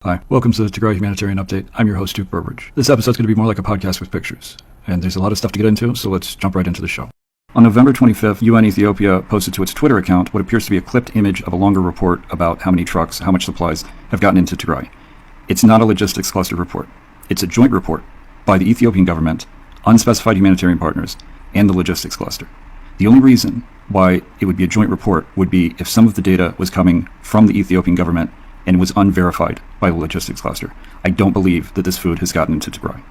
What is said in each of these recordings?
Hi, welcome to the Tigrai Humanitarian Update. I'm your host, Burbridge. This episode's going to be more like a podcast with pictures, and there's a lot of stuff to get into, so let's jump right into the show. On November 25th, UN Ethiopia posted to its Twitter account what appears to be a clipped image of a longer report about how many trucks, how much supplies have gotten into Tigray. It's not a logistics cluster report. It's a joint report by the Ethiopian government, unspecified humanitarian partners, and the logistics cluster. The only reason why it would be a joint report would be if some of the data was coming from the Ethiopian government and was unverified by the logistics cluster. I don't believe that this food has gotten into Tigray.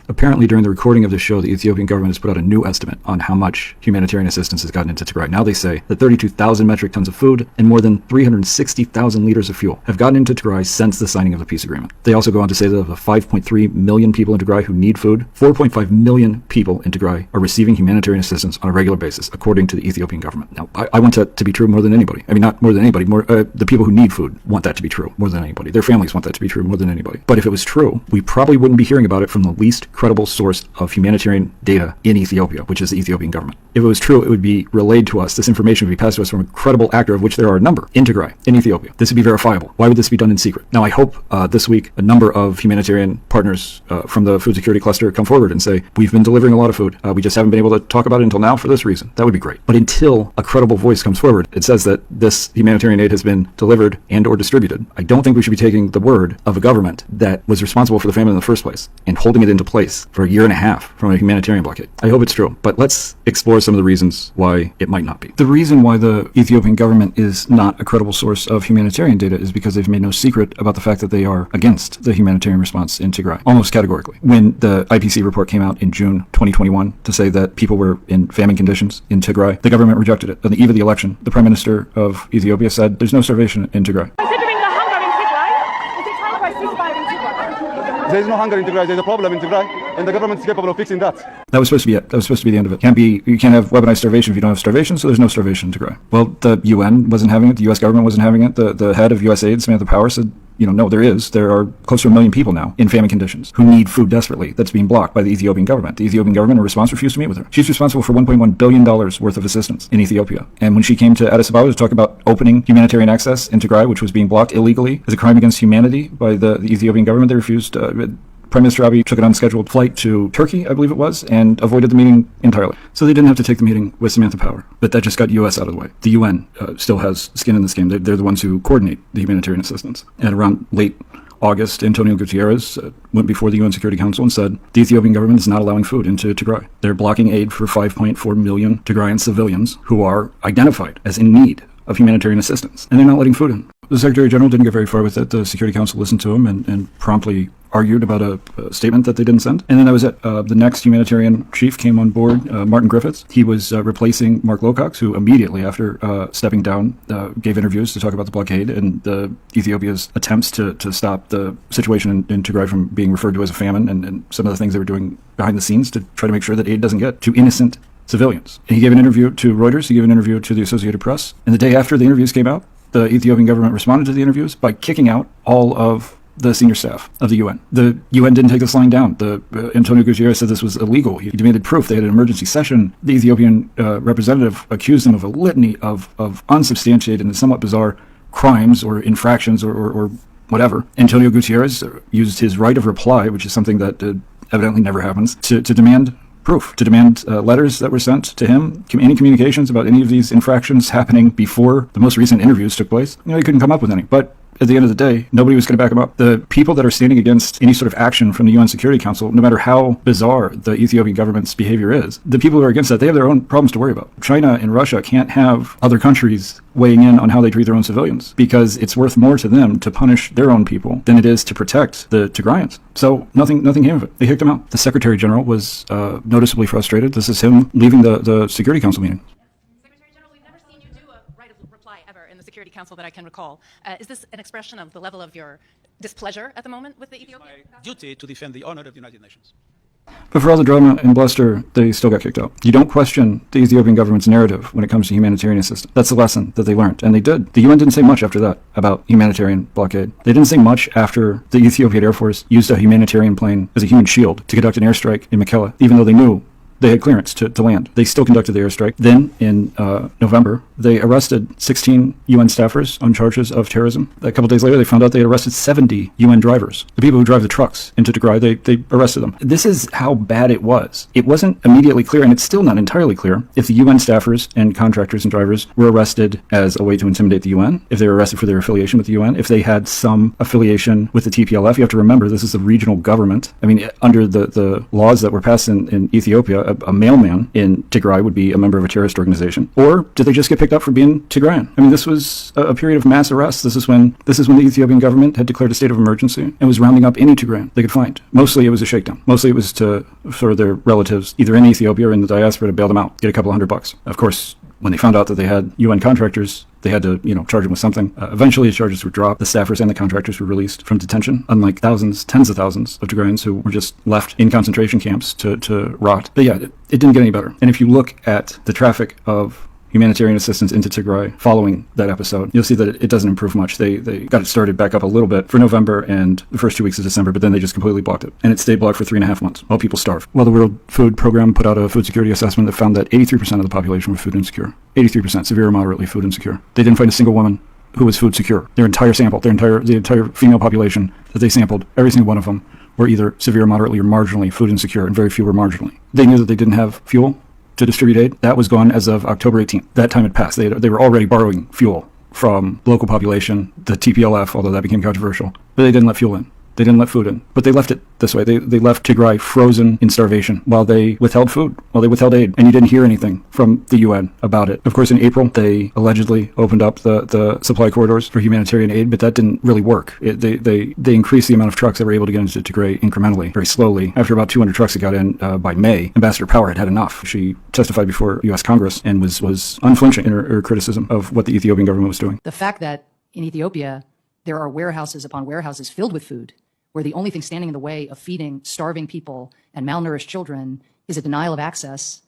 Apparently, during the recording of this show, the Ethiopian government has put out a new estimate on how much humanitarian assistance has gotten into Tigray. Now they say that 32,000 metric tons of food and more than 360,000 liters of fuel have gotten into Tigray since the signing of the peace agreement. They also go on to say that of the 5.3 million people in Tigray who need food, 4.5 million people in Tigray are receiving humanitarian assistance on a regular basis, according to the Ethiopian government. Now, I want that to be true more than anybody. I mean, not more than anybody. The people who need food want that to be true more than anybody. Their families want that to be true more than anybody. But if it was true, we probably wouldn't be hearing about it from the least credible source of humanitarian data in Ethiopia, which is the Ethiopian government. If it was true, it would be relayed to us. This information would be passed to us from a credible actor, of which there are a number in Tigray, in Ethiopia. This would be verifiable. Why would this be done in secret? Now, I hope this week a number of humanitarian partners from the food security cluster come forward and say, we've been delivering a lot of food. We just haven't been able to talk about it until now for this reason. That would be great. But until a credible voice comes forward, it says that this humanitarian aid has been delivered and or distributed. I don't think we should be taking the word of a government that was responsible for the famine in the first place and holding it into place for a year and a half from a humanitarian blockade. I hope it's true, but let's explore some of the reasons why it might not be. The reason why the Ethiopian government is not a credible source of humanitarian data is because they've made no secret about the fact that they are against the humanitarian response in Tigray, almost categorically. When the IPC report came out in June 2021 to say that people were in famine conditions in Tigray, the government rejected it. On the eve of the election, the Prime Minister of Ethiopia said there's no starvation in Tigray. Considering the hunger in Tigray, is it time for a ceasefire in Tigray? There is no hunger in Tigray. There's a problem in Tigray, and the government is capable of fixing that. That was supposed to be it. That was supposed to be the end of it. You can't have weaponized starvation if you don't have starvation, so there's no starvation in Tigray. Well, the UN wasn't having it. The US government wasn't having it. The head of USAID, Samantha Power, said, no, there is. There are close to 1 million people now in famine conditions who need food desperately. That's being blocked by the Ethiopian government. The Ethiopian government, in response, refused to meet with her. She's responsible for $1.1 billion worth of assistance in Ethiopia. And when she came to Addis Ababa to talk about opening humanitarian access in Tigray, which was being blocked illegally as a crime against humanity by the Ethiopian government, they refused. Prime Minister Abiy took an unscheduled flight to Turkey, I believe it was, and avoided the meeting entirely. So they didn't have to take the meeting with Samantha Power. But that just got US out of the way. The UN still has skin in this game. They're the ones who coordinate the humanitarian assistance. And around late August, Antonio Guterres went before the UN Security Council and said the Ethiopian government is not allowing food into Tigray. They're blocking aid for 5.4 million Tigrayan civilians who are identified as in need of humanitarian assistance. And they're not letting food in. The Secretary General didn't get very far with it. The Security Council listened to him and promptly argued about a statement that they didn't send. And then that was it. The next humanitarian chief came on board, Martin Griffiths. He was replacing Mark Lowcock, who immediately after stepping down gave interviews to talk about the blockade and Ethiopia's attempts to stop the situation in Tigray from being referred to as a famine and some of the things they were doing behind the scenes to try to make sure that aid doesn't get to innocent civilians. And he gave an interview to Reuters. He gave an interview to the Associated Press. And the day after the interviews came out, the Ethiopian government responded to the interviews by kicking out all of the senior staff of the UN. The UN didn't take this lying down. Antonio Guterres said this was illegal. He demanded proof. They had an emergency session. The Ethiopian representative accused them of a litany of unsubstantiated and somewhat bizarre crimes or infractions or whatever. Antonio Guterres used his right of reply, which is something that evidently never happens, to demand proof, to demand letters that were sent to him, any communications about any of these infractions happening before the most recent interviews took place. He couldn't come up with any. But at the end of the day, nobody was going to back him up. The people that are standing against any sort of action from the UN Security Council, no matter how bizarre the Ethiopian government's behavior is, the people who are against that, they have their own problems to worry about. China and Russia can't have other countries weighing in on how they treat their own civilians because it's worth more to them to punish their own people than it is to protect the Tigrayans. So nothing came of it. They kicked him out. The Secretary General was noticeably frustrated. This is him leaving the Security Council meeting. Security Council that I can recall. Is this an expression of the level of your displeasure at the moment with the Ethiopian? It's my duty to defend the honor of the United Nations. But for all the drama and bluster, they still got kicked out. You don't question the Ethiopian government's narrative when it comes to humanitarian assistance. That's the lesson that they learned, and they did. The UN didn't say much after that about humanitarian blockade. They didn't say much after the Ethiopian Air Force used a humanitarian plane as a human shield to conduct an airstrike in Mekelle, even though they knew they had clearance to land. They still conducted the airstrike. Then, in November, They arrested 16 UN staffers on charges of terrorism. A couple days later, they found out they had arrested 70 UN drivers. The people who drive the trucks into Tigray, they arrested them. This is how bad it was. It wasn't immediately clear, and it's still not entirely clear, if the UN staffers and contractors and drivers were arrested as a way to intimidate the UN, if they were arrested for their affiliation with the UN, if they had some affiliation with the TPLF. You have to remember, this is a regional government. I mean, under the laws that were passed in Ethiopia, a mailman in Tigray would be a member of a terrorist organization. Or did they just get picked up for being Tigrayan? I mean, this was a period of mass arrests. This is when the Ethiopian government had declared a state of emergency and was rounding up any Tigrayan they could find. Mostly it was a shakedown. Mostly it was for their relatives, either in Ethiopia or in the diaspora, to bail them out, get a couple $100. Of course, when they found out that they had UN contractors, they had to, charge them with something. Eventually, the charges were dropped. The staffers and the contractors were released from detention, unlike thousands, tens of thousands of Tigrayans who were just left in concentration camps to rot. But yeah, it didn't get any better. And if you look at the traffic of humanitarian assistance into Tigray following that episode, you'll see that it doesn't improve much. They got it started back up a little bit for November and the first 2 weeks of December, but then they just completely blocked it. And it stayed blocked for 3.5 months while people starved. Well, the World Food Program put out a food security assessment that found that 83% of the population were food insecure. 83%, severe or moderately food insecure. They didn't find a single woman who was food secure. Their entire sample, the entire female population that they sampled, every single one of them were either severe, moderately, or marginally food insecure, and very few were marginally. They knew that they didn't have fuel to distribute aid. That was gone as of October 18th. That time had passed. They were already borrowing fuel from local population, the TPLF, although that became controversial. But they didn't let fuel in. They didn't let food in. But they left it this way. They left Tigray frozen in starvation while they withheld food, while they withheld aid. And you didn't hear anything from the UN about it. Of course, in April, they allegedly opened up the supply corridors for humanitarian aid, but that didn't really work. They increased the amount of trucks that were able to get into Tigray incrementally, very slowly. After about 200 trucks that got in by May, Ambassador Power had enough. She testified before U.S. Congress and was unflinching in her criticism of what the Ethiopian government was doing. The fact that in Ethiopia, there are warehouses upon warehouses filled with food, where the only thing standing in the way of feeding starving people and malnourished children is a denial of access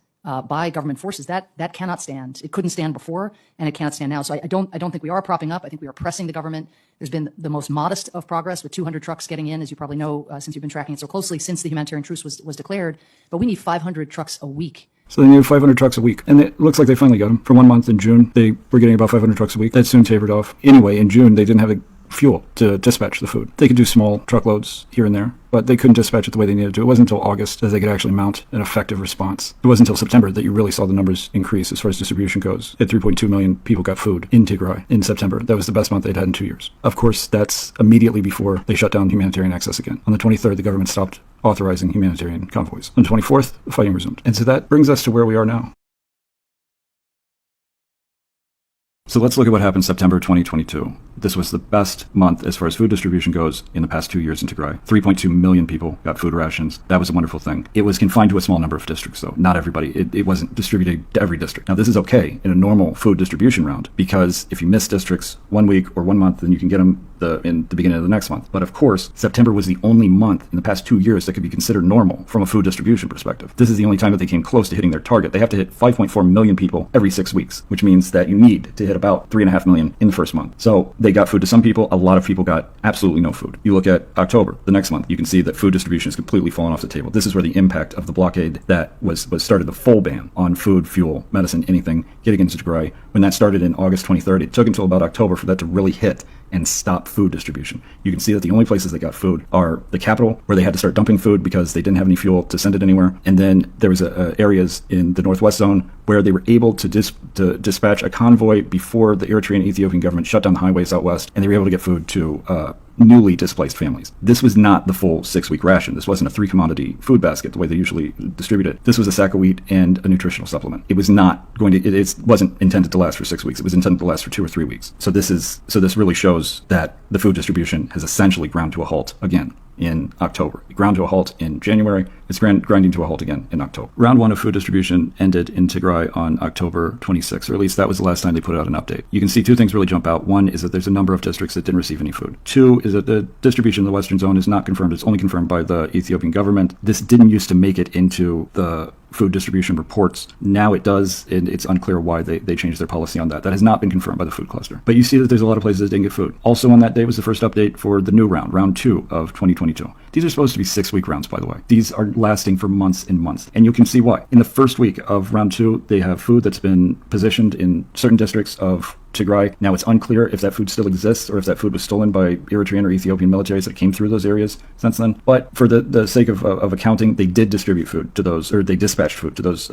by government forces, that cannot stand. It couldn't stand before, and it cannot stand now. So I don't think we are propping up. I think we are pressing the government. There's been the most modest of progress with 200 trucks getting in, as you probably know, since you've been tracking it so closely, since the humanitarian truce was declared. But we need 500 trucks a week. So they needed 500 trucks a week. And it looks like they finally got them. For 1 month in June, they were getting about 500 trucks a week. That soon tapered off. Anyway, in June, they didn't have the fuel to dispatch the food. They could do small truckloads here and there, but they couldn't dispatch it the way they needed to. It wasn't until August that they could actually mount an effective response. It wasn't until September that you really saw the numbers increase as far as distribution goes. At 3.2 million people got food in Tigray in September. That was the best month they'd had in 2 years. Of course, that's immediately before they shut down humanitarian access again. On the 23rd, the government stopped authorizing humanitarian convoys. On the 24th, the fighting resumed. And so that brings us to where we are now. So let's look at what happened September 2022. This was the best month as far as food distribution goes in the past 2 years in Tigray. 3.2 million people got food rations. That was a wonderful thing. It was confined to a small number of districts, though. Not everybody. It wasn't distributed to every district. Now, this is okay in a normal food distribution round, because if you miss districts 1 week or 1 month, then you can get them in the beginning of the next month. But of course, September was the only month in the past 2 years that could be considered normal from a food distribution perspective. This is the only time that they came close to hitting their target. They have to hit 5.4 million people every 6 weeks, which means that you need to hit about 3.5 million in the first month. So they got food to some people. A lot of people got absolutely no food. You look at October, the next month, you can see that food distribution has completely fallen off the table. This is where the impact of the blockade that was started, the full ban on food, fuel, medicine, anything getting into Tigray. When that started in August 23rd, it took until about October for that to really hit and stop food distribution. You can see that the only places that got food are the capital, where they had to start dumping food because they didn't have any fuel to send it anywhere. And then there was areas in the northwest zone where they were able to dispatch a convoy before the Eritrean Ethiopian government shut down the highways out west, and they were able to get food to newly displaced families. This was not the full 6-week ration. This wasn't a 3-commodity food basket the way they usually distribute it. This was a sack of wheat and a nutritional supplement. It was not going to, it wasn't intended to last for 6 weeks. It was intended to last for 2 or 3 weeks. So this really shows that the food distribution has essentially ground to a halt again in October. It ground to a halt in January. It's grinding to a halt again in October. Round 1 of food distribution ended in Tigray on October 26th, or at least that was the last time they put out an update. You can see 2 things really jump out. 1 is that there's a number of districts that didn't receive any food. 2 is that the distribution in the Western Zone is not confirmed. It's only confirmed by the Ethiopian government. This didn't used to make it into the food distribution reports. Now it does, and it's unclear why they changed their policy on that. That has not been confirmed by the food cluster. But you see that there's a lot of places that didn't get food. Also on that day was the first update for the new round 2 of 2022. These are supposed to be 6-week rounds, by the way. These are lasting for months and months. And you can see why. In the first week of round 2, they have food that's been positioned in certain districts of Tigray. Now it's unclear if that food still exists or if that food was stolen by Eritrean or Ethiopian militaries that came through those areas since then. But for the sake of accounting, they did distribute food to those, or they dispatched food to those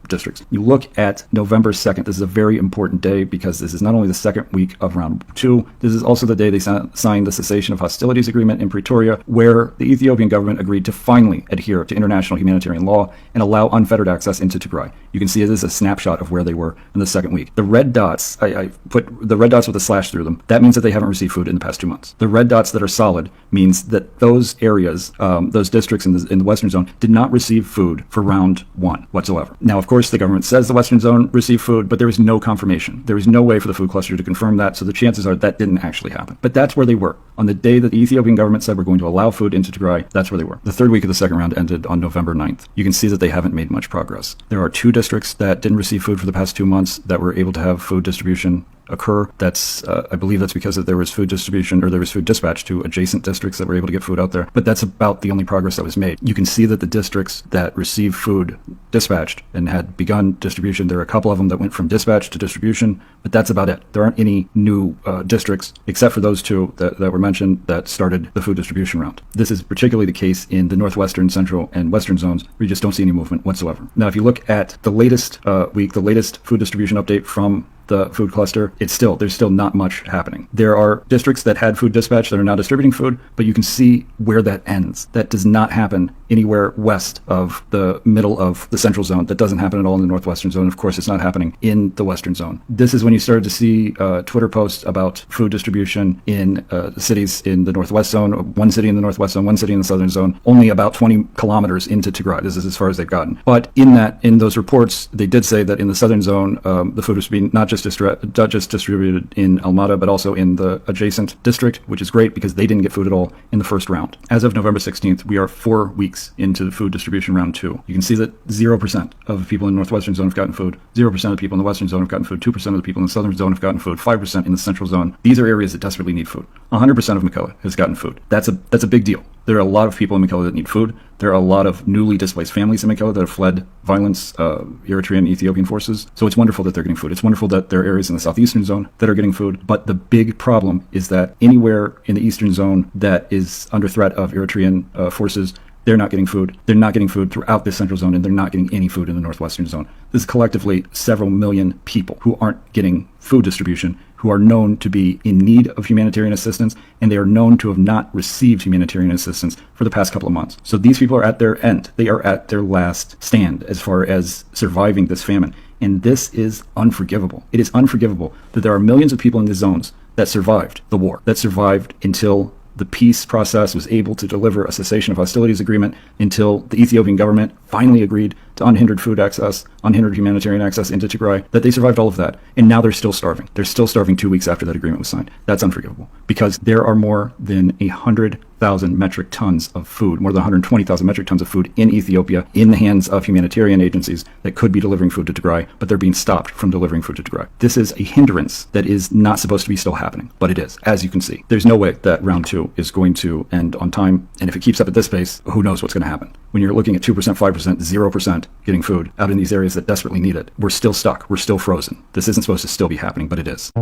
districts. You look at November 2nd. This is a very important day because this is not only the second week of round 2, this is also the day they signed the cessation of hostilities agreement in Pretoria, where the Ethiopian government agreed to finally adhere to international humanitarian law and allow unfettered access into Tigray. You can see this is a snapshot of where they were in the second week. The red dots, I put the red dots with a slash through them. That means that they haven't received food in the past 2 months. The red dots that are solid means that those areas, those districts in the Western Zone did not receive food for round 1 whatsoever. Now, of course, the government says the Western Zone received food, but there was no confirmation. There was no way for the food cluster to confirm that, so the chances are that didn't actually happen. But that's where they were. On the day that the Ethiopian government said we're going to allow food into Tigray, that's where they were. The third week of the second round ended on November 9th. You can see that they haven't made much progress. There are 2 districts that didn't receive food for the past 2 months that were able to have food distribution occur. That's I believe that's because there was food distribution, or there was food dispatch to adjacent districts that were able to get food out there. But that's about the only progress that was made. You can see that the districts that received food dispatched and had begun distribution, there are a couple of them that went from dispatch to distribution, but that's about it. There aren't any new districts except for those 2 that were mentioned that started the food distribution round. This is particularly the case in the northwestern, central, and western zones where you just don't see any movement whatsoever. Now, if you look at the latest week, the latest food distribution update from the food cluster, there's still not much happening. There are districts that had food dispatch that are now distributing food, but you can see where that ends. That does not happen anywhere west of the middle of the central zone. That doesn't happen at all in the northwestern zone. Of course, it's not happening in the western zone. This is when you started to see Twitter posts about food distribution in cities in the northwest zone, 1 city in the northwest zone, 1 city in the southern zone, only about 20 kilometers into Tigray. This is as far as they've gotten. But in those reports, they did say that in the southern zone, the food was being not just distributed in Almada, but also in the adjacent district, which is great because they didn't get food at all in the first round. As of November 16th, we are 4 weeks into the food distribution round 2. You can see that 0% of the people in the northwestern zone have gotten food, 0% of the people in the western zone have gotten food, 2% of the people in the southern zone have gotten food, 5% in the central zone. These are areas that desperately need food. 100% of Mekelle has gotten food. That's a big deal. There are a lot of people in Mekelle that need food. There are a lot of newly displaced families in Mekelle that have fled violence, Eritrean, Ethiopian forces. So it's wonderful that they're getting food. It's wonderful that there are areas in the southeastern zone that are getting food. But the big problem is that anywhere in the eastern zone that is under threat of Eritrean forces, they're not getting food. They're not getting food throughout the central zone, and they're not getting any food in the northwestern zone. This is collectively several million people who aren't getting food distribution, who are known to be in need of humanitarian assistance, and they are known to have not received humanitarian assistance for the past couple of months. So these people are at their end. They are at their last stand as far as surviving this famine. And this is unforgivable. It is unforgivable that there are millions of people in the zones that survived the war, that survived until the peace process was able to deliver a cessation of hostilities agreement, until the Ethiopian government finally agreed to unhindered food access, unhindered humanitarian access into Tigray, that they survived all of that. And now they're still starving. They're still starving 2 weeks after that agreement was signed. That's unforgivable because there are more than 100,000 metric tons of food, more than 120,000 metric tons of food in Ethiopia in the hands of humanitarian agencies that could be delivering food to Tigray, but they're being stopped from delivering food to Tigray. This is a hindrance that is not supposed to be still happening, but it is, as you can see. There's no way that round 2 is going to end on time, and if it keeps up at this pace, who knows what's going to happen. When you're looking at 2%, 5%, 0% getting food out in these areas that desperately need it, we're still stuck. We're still frozen. This isn't supposed to still be happening, but it is.